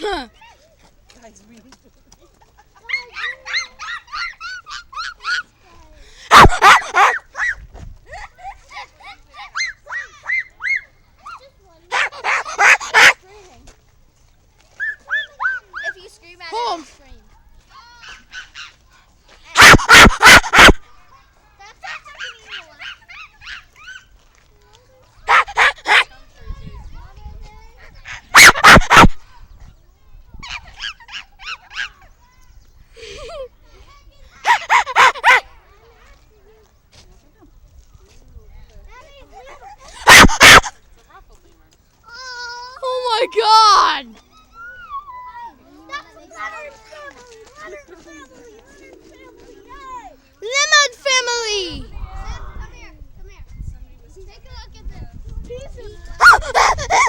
Guys, really. If you scream at Home. it, scream. Oh my God! Lemon family! Come here. Take a look at this.